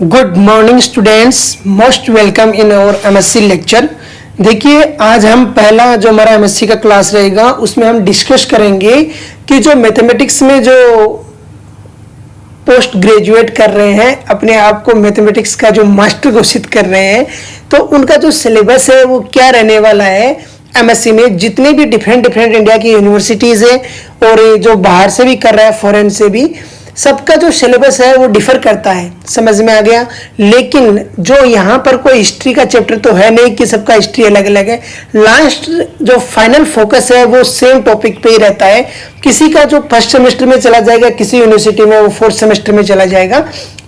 Good morning students, most welcome in our MSc lecture. देखिए, आज हम पहला जो हमारा एमएससी का क्लास रहेगा उसमें हम डिस्कस करेंगे कि जो मैथमेटिक्स में जो पोस्ट ग्रेजुएट कर रहे हैं, अपने आप को मैथमेटिक्स का जो मास्टर घोषित कर रहे हैं, तो उनका जो सिलेबस है वो क्या रहने वाला है। एमएससी में जितने भी डिफरेंट इंडिया की यूनिवर्सिटीज़ है और जो बाहर से भी कर रहा है, फॉरेन से भी, सबका जो सिलेबस है वो डिफर करता है। समझ में आ गया। लेकिन जो यहाँ पर कोई हिस्ट्री का चैप्टर तो है नहीं कि सबका हिस्ट्री अलग अलग है। लास्ट जो फाइनल फोकस है वो सेम टॉपिक पे ही रहता है। किसी का जो फर्स्ट सेमेस्टर में चला जाएगा, किसी यूनिवर्सिटी में वो फोर्थ सेमेस्टर में चला जाएगा।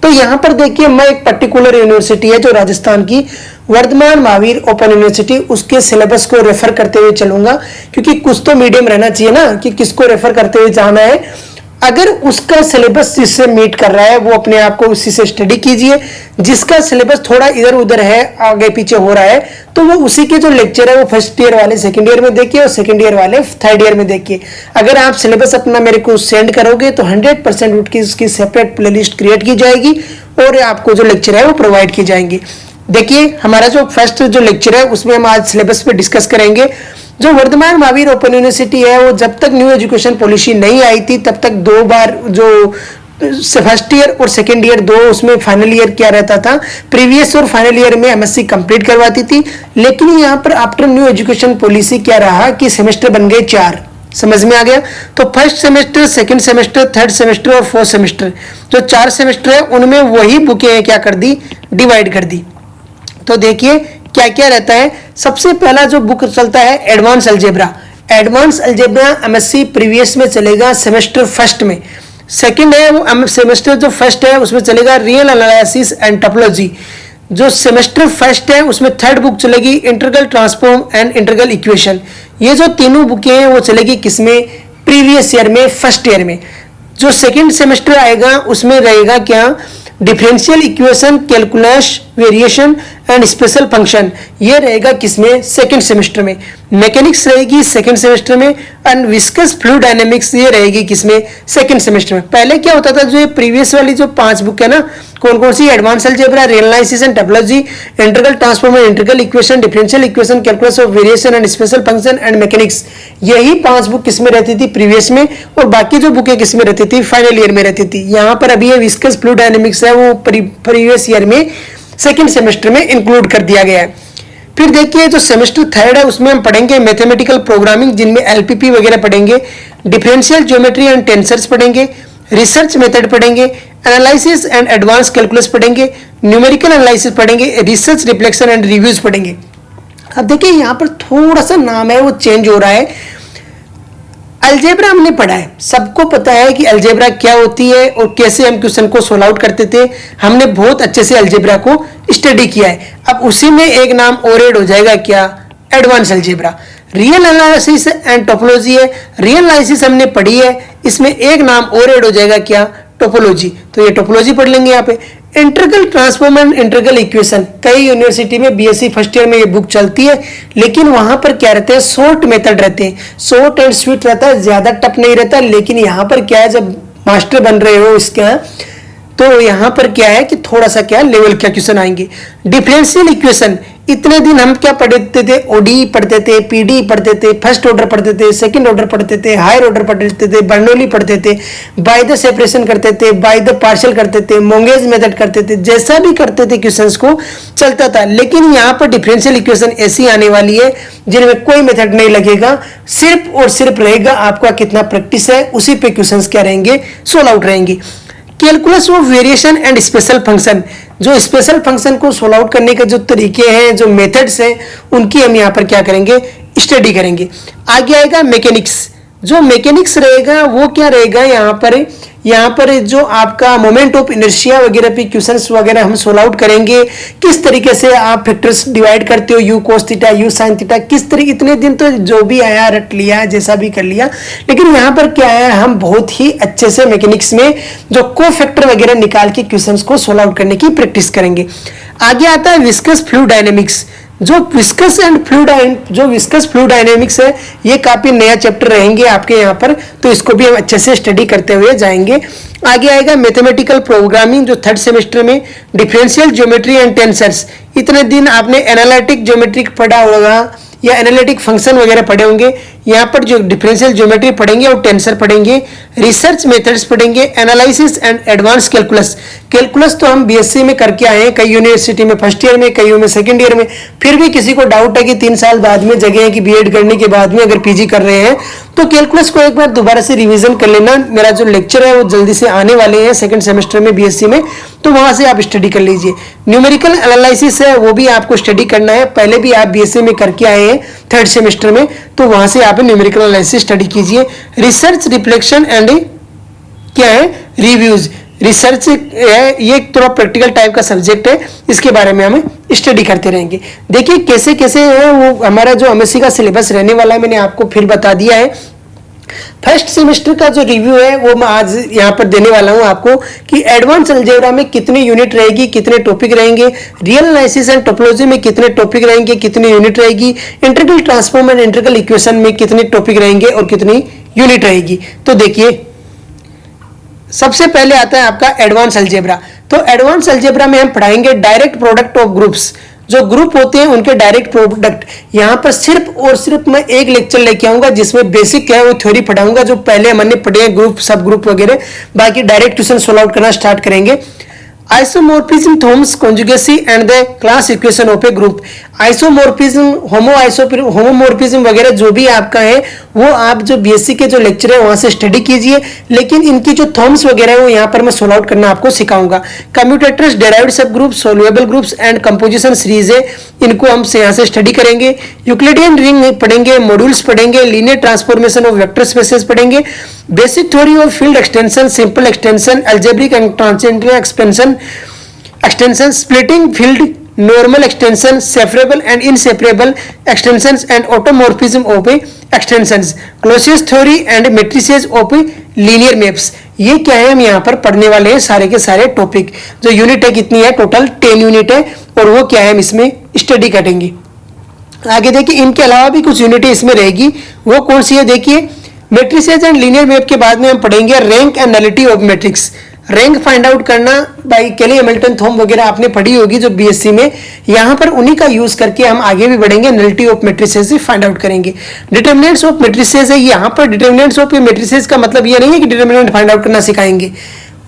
तो यहाँ पर देखिए, मैं एक पर्टिकुलर यूनिवर्सिटी है जो राजस्थान की, वर्धमान महावीर ओपन यूनिवर्सिटी, उसके सिलेबस को रेफर करते हुए चलूंगा, क्योंकि कुछ तो मीडियम रहना चाहिए ना कि किसको रेफर करते हुए जाना है। अगर उसका सिलेबस जिससे मीट कर रहा है वो अपने आप को उसी से स्टडी कीजिए। जिसका सिलेबस थोड़ा इधर उधर है, आगे पीछे हो रहा है, तो वो उसी के जो लेक्चर है वो फर्स्ट ईयर वाले सेकंड ईयर में देखिए और सेकंड ईयर वाले थर्ड ईयर में देखिए। अगर आप सिलेबस अपना मेरे को सेंड करोगे तो 100% उसकी सेपरेट प्लेलिस्ट क्रिएट की जाएगी और आपको जो लेक्चर है वो प्रोवाइड की जाएंगे। देखिए, हमारा जो फर्स्ट जो लेक्चर है उसमें हम आज सिलेबस पे डिस्कस करेंगे। जो वर्धमान महावीर ओपन यूनिवर्सिटी है वो जब तक न्यू एजुकेशन पॉलिसी नहीं आई थी तब तक दो बार जो फर्स्ट ईयर और सेकेंड ईयर दो, उसमें फाइनल ईयर क्या रहता था, प्रीवियस और फाइनल ईयर में एमएससी कंप्लीट करवाती थी। लेकिन यहाँ पर आफ्टर न्यू एजुकेशन पॉलिसी क्या रहा कि सेमेस्टर बन गए 4। समझ में आ गया। तो first semester, second semester, third semester और फोर्थ सेमेस्टर, जो 4 सेमेस्टर है उनमें वही बुकें क्या कर दी, डिवाइड कर दी। तो देखिए क्या क्या रहता है। सबसे पहला जो बुक चलता है advance algebra. Advance algebra MSc previous में चलेगा सेमेस्टर फर्स्ट में। सेकंड है वो सेमेस्टर जो फर्स्ट है उसमें चलेगा रियल एनालिसिस एंड टोपोलॉजी। जो सेमेस्टर फर्स्ट है उसमें थर्ड बुक चलेगी integral transform and integral equation. ये जो तीनों बुकें हैं वो चलेगी किसमें, प्रीवियस ईयर में, फर्स्ट ईयर में। जो सेकंड सेमेस्टर आएगा उसमें रहेगा क्या, differential equation, calculus, variation and special function. ये रहेगा किसमें, सेकंड सेमेस्टर में। मैकेनिक्स रहेगी सेकंड सेमेस्टर में एंड विस्कस फ्लूइड डायनेमिक्स ये रहेगी किसमें, सेकंड सेमेस्टर में। पहले क्या होता था, जो ये प्रीवियस वाली जो 5 बुक है ना, कौन कौन सी, advance algebra, real analysis and topology, integral transform and integral equation, differential equation, calculus of variation and special function and mechanics, यही 5 बुक किसमें रहती थी, प्रीवियस में। और बाकी जो बुकें किसमें रहती थी, फाइनल ईयर में रहती थी। यहाँ पर अभी ये विस्कस फ्लूइड डायनेमिक्स है वो प्रीवियस ईयर में सेकंड सेमेस्टर में इंक्लूड कर दिया गया है। फिर देखिए, जो सेमेस्टर थर्ड है उसमें हम पढ़ेंगे मैथमेटिकल प्रोग्रामिंग, जिनमें एलपीपी वगैरह पढ़ेंगे, डिफरेंशियल ज्योमेट्री एंड टेंसर्स पढ़ेंगे, रिसर्च मेथड पढ़ेंगे, एनालिसिस एंड एडवांस कैलकुलस पढ़ेंगे, न्यूमेरिकल एनालिसिस पढ़ेंगे, रिसर्च रिफ्लेक्शन एंड रिव्यूज पढ़ेंगे। अब देखिए, यहाँ पर थोड़ा सा नाम है वो चेंज हो रहा है। अलजेब्रा हमने पढ़ा है, सबको पता है कि अलजेब्रा क्या होती है और कैसे हम क्वेश्चन को सोल्व आउट करते थे। हमने बहुत अच्छे से अलजेब्रा को स्टडी किया है। अब उसी में एक नाम और ऐड हो जाएगा, क्या, advance algebra. Real analysis and topology है, रियल एनालिसिस हमने पढ़ी है, इसमें एक नाम और ऐड हो जाएगा, क्या, टोपोलॉजी। तो ये टोपोलॉजी पढ़ लेंगे। यहाँ पे integral transform and integral equation, कई यूनिवर्सिटी में बीएससी फर्स्ट ईयर में ये बुक चलती है, लेकिन वहां पर क्या रहते हैं, शॉर्ट मेथड रहते हैं, शॉर्ट एंड स्वीट रहता है, ज्यादा टफ नहीं रहता। लेकिन यहाँ पर क्या है, जब मास्टर बन रहे हो इसका, तो यहाँ पर क्या है कि थोड़ा सा क्या लेवल का क्वेश्चन आएंगे। डिफरेंशियल इक्वेशन, इतने दिन हम क्या पढ़ते थे, ओडी पढ़ते थे, पीडी पढ़ते थे, फर्स्ट ऑर्डर पढ़ते थे, सेकंड ऑर्डर पढ़ते थे, हायर ऑर्डर पढ़ते थे, बर्नौली पढ़ते थे, बाय द सेपरेशन करते थे, बाय द पार्शियल करते थे, मोंगेज मेथड करते थे, जैसा भी करते थे क्वेश्चंस को चलता था। लेकिन यहाँ पर डिफरेंशियल इक्वेशन ऐसी आने वाली है जिनमें कोई मेथड नहीं लगेगा, सिर्फ और सिर्फ रहेगा आपका कितना प्रैक्टिस है, उसी पे क्वेश्चंस क्या रहेंगे, सोल्व आउट रहेंगे। Calculus of variation and special function, जो स्पेशल फंक्शन को सोल्व आउट करने के जो तरीके हैं, जो मेथड्स हैं, उनकी हम यहाँ पर क्या करेंगे, स्टडी करेंगे। आगे आएगा मैकेनिक्स। जो मैकेनिक्स रहेगा वो क्या रहेगा, यहाँ पर जो आपका मोमेंट ऑफ इनर्शिया वगैरह पे क्वेश्चंस वगैरह हम सोल्व आउट करेंगे। किस तरीके से आप फैक्टर्स डिवाइड करते हो, you cos theta, you sine theta, किस तरीके, इतने दिन तो जो भी आया रट लिया, जैसा भी कर लिया। लेकिन यहाँ पर क्या है, हम बहुत ही अच्छे से मैकेनिक्स में जो को फैक्टर वगैरह निकाल के क्वेश्चंस को सोल्व आउट करने की प्रैक्टिस करेंगे। आगे आता है विस्कस फ्लूइड डायनेमिक्स। जो विस्कस एंड फ्लूइड, जो विस्कस फ्लूइड डायनेमिक्स है, ये काफी नया चैप्टर रहेंगे आपके यहाँ पर, तो इसको भी हम अच्छे से स्टडी करते हुए जाएंगे। आगे आएगा मैथमेटिकल प्रोग्रामिंग, जो थर्ड सेमेस्टर में डिफरेंशियल ज्योमेट्री एंड टेंसर्स। इतने दिन आपने एनालिटिक ज्योमेट्री पढ़ा होगा या एनालिटिक फंक्शन वगैरह पढ़े होंगे, यहाँ पर जो डिफरेंशियल ज्योमेट्री पढ़ेंगे और टेंसर पढ़ेंगे, रिसर्च मेथड्स पढ़ेंगे, analysis and advance calculus. Calculus तो हम बीएससी में करके आए हैं, कई यूनिवर्सिटी में फर्स्ट ईयर में, कईयों में सेकंड ईयर में। फिर भी किसी को डाउट है कि 3 साल बाद में जगह है कि बीएड करने के बाद में अगर पीजी कर रहे हैं तो कैलकुलस को एक बार दोबारा से रिवीजन कर लेना। मेरा जो लेक्चर है वो जल्दी से आने वाले हैं सेकंड सेमेस्टर में बीएससी में, तो वहां से आप स्टडी कर लीजिए। न्यूमेरिकल एनालिसिस है वो भी आपको स्टडी करना है, पहले भी आप बीएससी में करके आए हैं थर्ड सेमेस्टर में, तो वहां से आप न्यूमेरिकल एनालिसिस स्टडी कीजिए। रिसर्च रिफ्लेक्शन एंड क्या है, रिव्यूज। रिसर्च है, ये थोड़ा प्रैक्टिकल टाइप का सब्जेक्ट है, इसके बारे में हम स्टडी करते रहेंगे। देखिए कैसे कैसे है वो हमारा जो एमएससी का सिलेबस रहने वाला है, मैंने आपको फिर बता दिया है। फर्स्ट सेमेस्टर का जो रिव्यू है वो मैं आज यहाँ पर देने वाला हूँ आपको, कि एडवांस अलजेब्रा में कितनी यूनिट रहेगी, कितने टॉपिक रहेंगे, रियल एनालिसिस एंड टोपोलॉजी में कितने टॉपिक रहेंगे, कितनी यूनिट रहेगी, integral transform and integral equation में कितने टॉपिक रहेंगे और कितनी यूनिट रहेगी। तो देखिए सबसे पहले आता है आपका एडवांस अलजेब्रा। तो एडवांस अलजेब्रा में हम पढ़ाएंगे डायरेक्ट प्रोडक्ट ऑफ ग्रुप्स, जो ग्रुप होते हैं उनके डायरेक्ट प्रोडक्ट। यहाँ पर सिर्फ और सिर्फ मैं एक लेक्चर लेके आऊंगा जिसमें बेसिक क्या है वो थ्योरी पढ़ाऊंगा, जो पहले हमने पढ़े हैं ग्रुप सब ग्रुप वगैरह, बाकी डायरेक्ट क्वेश्चन सोल्व आउट करना स्टार्ट करेंगे। Isomorphism, Thomas conjugacy and the class equation of a group. Isomorphism, homomorphism वगैरह जो भी आपका है वो आप जो बीएससी के जो लेक्चर है वहां से स्टडी कीजिए, लेकिन इनकी जो थॉमस वगैरह है वो यहाँ पर मैं सोल्व आउट करना आपको सिखाऊंगा। Commutators, derived subgroup, solvable groups and composition series है, इनको हम यहाँ से स्टडी करेंगे। यूक्लिडियन रिंग पढ़ेंगे, मॉड्यूल्स पढ़ेंगे, linear transformation of vector spaces पढ़ेंगे, basic theory of field extension, simple extension, algebraic and transcendental extension, splitting field, normal extension, separable and inseparable extensions and automorphism of extensions, closure theory and matrices of linear maps. ये क्या है हम यहाँ पर पढ़ने वाले हैं सारे के सारे टॉपिक। जो यूनिट है कितनी है, टोटल 10 यूनिट है, और वो क्या है हम इसमें स्टडी करेंगे। आगे देखिए इनके अलावा भी कुछ यूनिट इसमें रहेगी, वो कौन सी है देखिए। मैट्रिसेस एंड लीनियर मैप के बाद में हम पढ़ेंगे rank and nullity of matrix. Rank find out करना बाय केली हैमिल्टन थॉम वगैरह आपने पढ़ी होगी जो बीएससी में, यहाँ पर उन्हीं का यूज करके हम आगे भी बढ़ेंगे, nullity of matrices find out करेंगे। डिटर्मिनेंट्स ऑफ मैट्रिसेस है, यहाँ पर डिटर्मिनेंट्स ऑफ मैट्रिसेस का मतलब ये नहीं है कि डिटर्मिनेंट फाइंड आउट करना सिखाएंगे,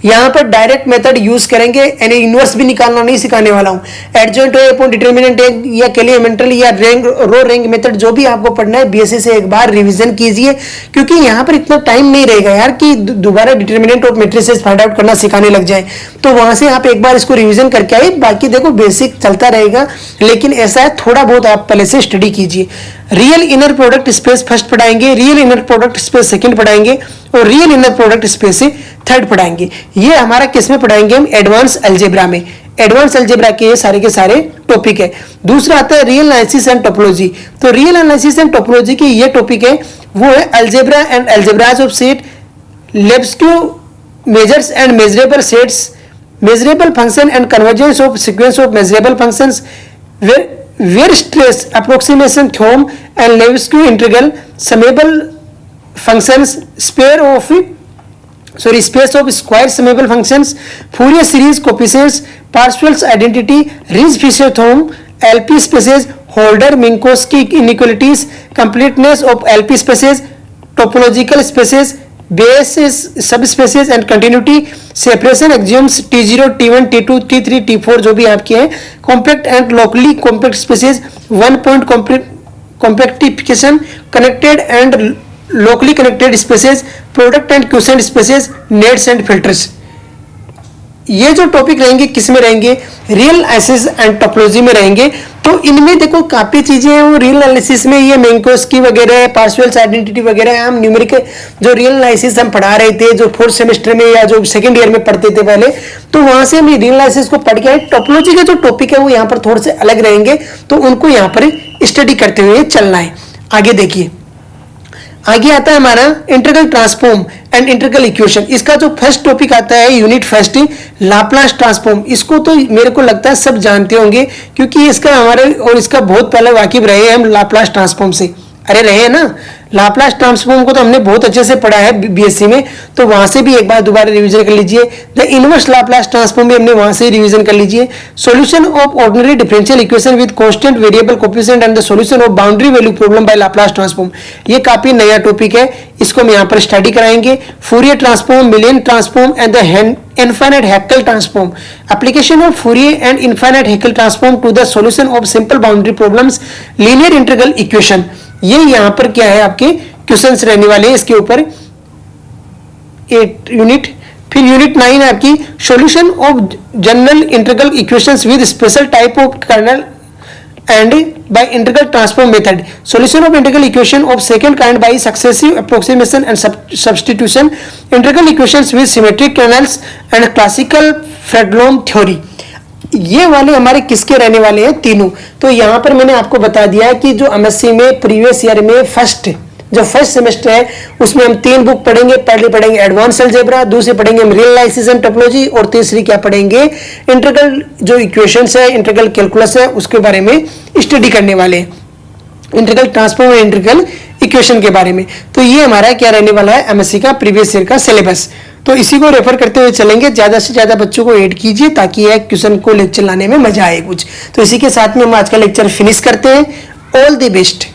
यहाँ पर डायरेक्ट मेथड यूज करेंगे, यानी इनवर्स भी निकालना नहीं सिखाने वाला हूँ। एडजॉइंट अपॉन डिटर्मिनेंट या केली हैमिल्टन या रैंक रो रैंक मेथड जो भी आपको पढ़ना है बीएससी से एक बार रिवीजन कीजिए, क्योंकि यहाँ पर इतना टाइम नहीं रहेगा यार कि दोबारा determinant of matrices find out करना सिखाने लग जाए। तो वहां से आप एक बार इसको रिविजन करके आइए, बाकी देखो बेसिक चलता रहेगा, लेकिन ऐसा है थोड़ा बहुत आप पहले से स्टडी कीजिए। Real inner product space first पढ़ाएंगे, real inner product space second पढ़ाएंगे, और रियल इनर प्रोडक्ट स्पेस से थर्ड पढ़ाएंगे। ये हमारा किस में पढ़ाएंगे हम, एडवांस अलजेब्रा में। एडवांस अलजेब्रा के सारे टॉपिक है। दूसरा आता है रियल एनालिसिस एंड टोपोलॉजी। तो रियल एनालिसिस एंड टोपोलॉजी की ये टॉपिक है, वो है algebra and algebras of set, Lebesgue measures and measurable sets, measurable function and convergence of sequence of measurable functions, where stress approximation theorem and Lebesgue integral, summable functions, space of square summable functions, Fourier series coefficients, Parseval's identity, Ritz-Fisher theorem, LP spaces, Holder-Minkowski inequalities, completeness of LP spaces, topological spaces, basis subspaces and continuity, separation axioms T0, T1, T2, T3, T4 जो भी आपके हैं, compact and locally compact spaces, one point compactification, connected and locally connected spaces, product and quotient spaces, nets and filters। ये जो topic रहेंगे किस में रहेंगे, रियल एनालिसिस एंड टोपोलॉजी में रहेंगे। तो इनमें देखो काफी चीजें हैं, वो रियल एनालिसिस में ये मिंकोस्की वगैरह, पार्सेवल्स आइडेंटिटी वगैरह, हम न्यूमेरिकल जो रियल एनालिसिस हम पढ़ा रहे थे जो फोर्थ सेमेस्टर में या जो सेकंड ईयर में पढ़ते थे पहले, तो वहां से हम रियल एनालिसिस को पढ़ के आए। टोपोलॉजी के जो टॉपिक है वो यहाँ पर थोड़े से अलग रहेंगे, तो उनको यहाँ पर स्टडी करते हुए चलना है। आगे देखिए, आगे आता है हमारा integral transform and integral equation. इसका जो फर्स्ट टॉपिक आता है यूनिट फर्स्ट, लाप्लास ट्रांसफॉर्म। इसको तो मेरे को लगता है सब जानते होंगे, क्योंकि इसका हमारे और इसका बहुत पहले वाकिफ रहे हैं हम लाप्लास ट्रांसफॉर्म से। अरे रहे हैं ना, लाप्लास ट्रांसफॉर्म को तो हमने बहुत अच्छे से पढ़ा है बीएससी में, तो वहां से भी एक बार दोबारा रिवीजन कर लीजिए। द इनवर्स लाप्लास ट्रांसफॉर्म भी हमने वहां से रिवीजन कर लीजिए। Solution of ordinary differential equation with constant variable coefficient and the solution of boundary value problem by Laplace transform. ये काफी नया टॉपिक है, इसको हम यहाँ पर स्टडी कराएंगे। Fourier transform, million transform and the infinite Haeckel transform, application of Fourier and infinite Haeckel transform to the solution of simple boundary problems, linear integral equation। ये यहाँ पर क्या है आपके क्वेश्चंस रहने वाले हैं इसके ऊपर 8 यूनिट। फिर यूनिट 9 है आपकी solution of general integral equations with special type of kernel and by integral transform method, solution of integral equation of second kind by successive approximation and substitution, integral equations with symmetric kernels and classical Fredholm theory। ये वाले हमारे किसके रहने वाले हैं? तीनों। तो यहाँ पर मैंने आपको बता दिया है कि जो एमएससी में प्रीवियस ईयर में जो फर्स्ट सेमेस्टर है उसमें हम 3 बुक पढ़ेंगे। पहले पढ़ेंगे एडवांस अलजेब्रा, दूसरी पढ़ेंगे हम रियलाइजेशन एंड टोपोलॉजी, और तीसरी क्या पढ़ेंगे? इंटीग्रल जो इक्वेशंस है, इंटीग्रल कैलकुलस है, उसके बारे में स्टडी करने वाले हैं, इंटीग्रल ट्रांसफॉर्म और इंटीग्रल इक्वेशन के बारे में। तो ये हमारा क्या रहने वाला है एमएससी का प्रीवियस ईयर का सिलेबस। तो इसी को रेफर करते हुए चलेंगे, ज्यादा से ज्यादा बच्चों को ऐड कीजिए ताकि यह क्वेश्चन को लेक्चर लाने में मजा आए कुछ। तो इसी के साथ में हम आज का लेक्चर फिनिश करते हैं। All the best.